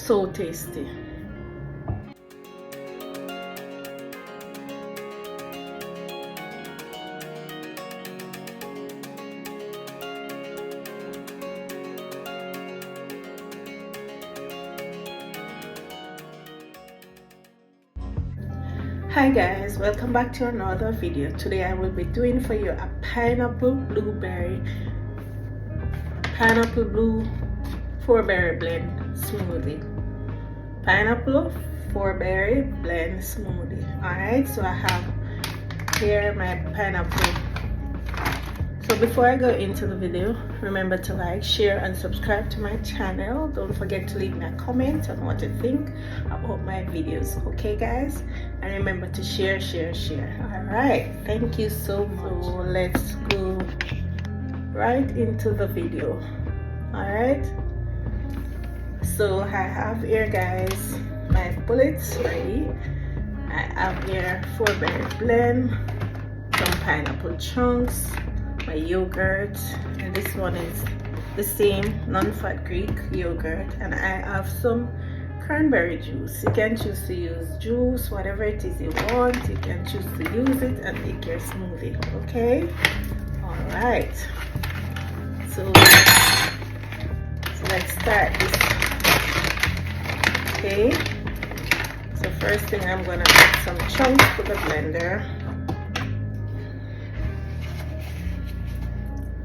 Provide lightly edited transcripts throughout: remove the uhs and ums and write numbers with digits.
so tasty. Hi guys, welcome back to another video. Today I will be doing for you a pineapple blue 4-berry blend smoothie. Pineapple 4-berry blend smoothie. Alright, so I have here my pineapple. So before I go into the video, remember to like, share and subscribe to my channel. Don't forget to leave me a comment on what you think about my videos, okay guys? And remember to share. Alright, thank you so much. So let's go right into the video. Alright, so I have here guys my bullets ready. I have here 4-berry blend, some pineapple chunks, my yogurt, and this one is the same non-fat Greek yogurt, and I have some cranberry juice. You can choose to use juice, whatever it is you want. You can choose to use it and make your smoothie, okay? All right, so let's start this. Okay, so first thing, I'm gonna add some chunks to the blender.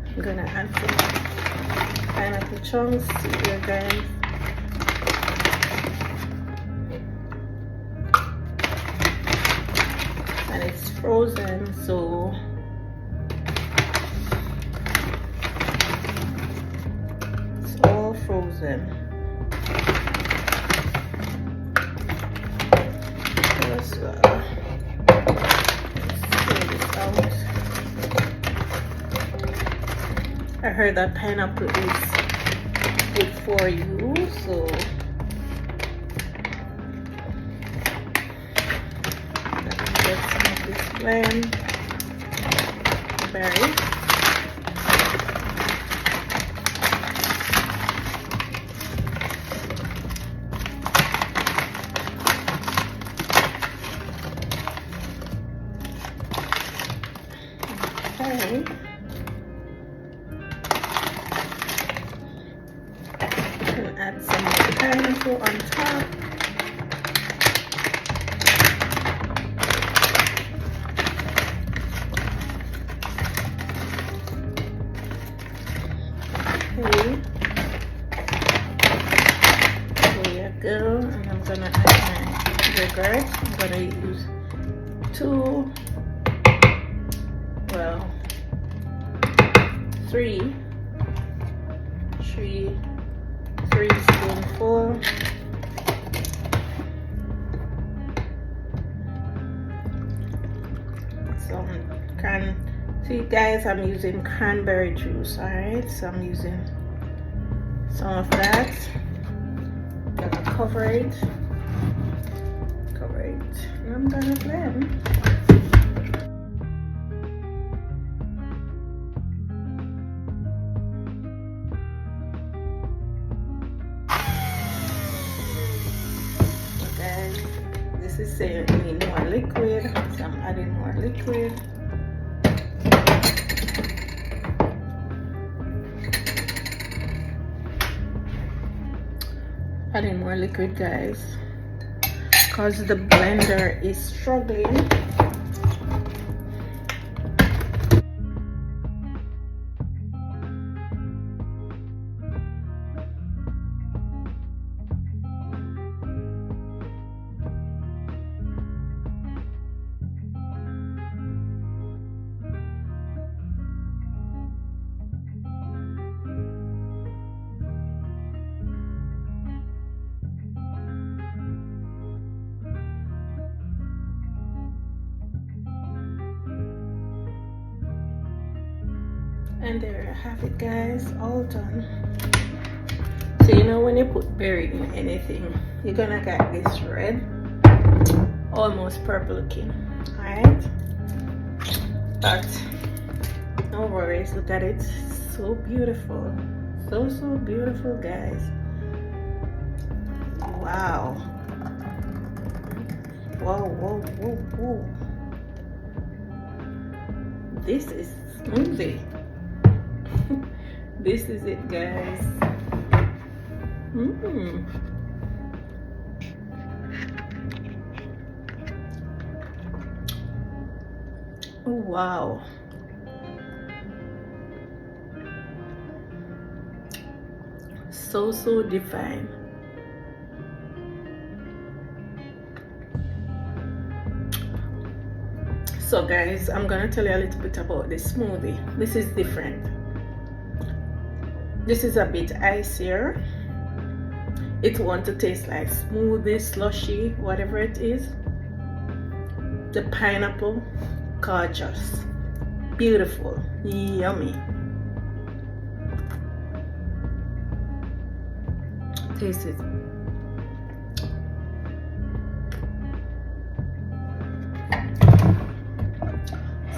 I'm gonna add some pineapple chunks here guys. And it's frozen, so it's all frozen. Let's throw this out. I heard that pineapple is good for you, so let's make this blend. Berry. Okay. Add some more pineapple on top. Okay. There you go. And I'm gonna add my yogurt. I'm gonna use 3 spoonful. See guys, I'm using cranberry juice. All right, so I'm using some of that. I'm gonna cover it, and I'm gonna blend. This is saying we need more liquid, so I'm adding more liquid. Adding more liquid guys, because the blender is struggling. And there you have it guys, all done. So you know when you put berry in anything, you're gonna get this red, almost purple looking. Alright, but no worries, look at it, so beautiful, so beautiful guys. Wow. Whoa, whoa, whoa, whoa. This is smoothie. This is it, guys. Oh, wow. So divine. So guys, I'm gonna tell you a little bit about this smoothie. This is different. This is a bit icier. It wants to taste like smoothie, slushy, whatever it is. The pineapple, gorgeous, beautiful, yummy. Taste it.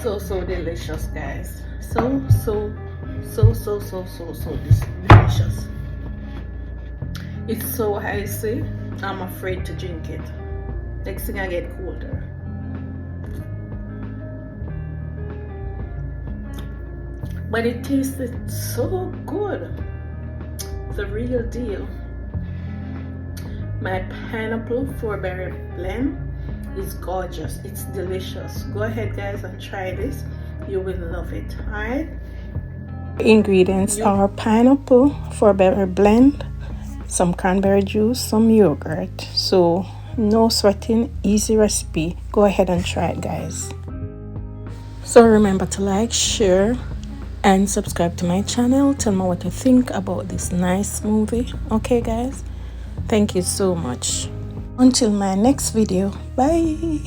So delicious, guys. So delicious. It's so icy, I'm afraid to drink it. Next thing I get colder. But it tasted so good. The real deal. My pineapple 4-berry blend is gorgeous. It's delicious. Go ahead, guys, and try this. You will love it. All right. Ingredients are pineapple 4-berry blend, some cranberry juice, some yogurt. So no sweating, easy recipe. Go ahead and try it, guys. So remember to like, share, and subscribe to my channel. Tell me what you think about this nice smoothie. Okay, guys, thank you so much. Until my next video, bye.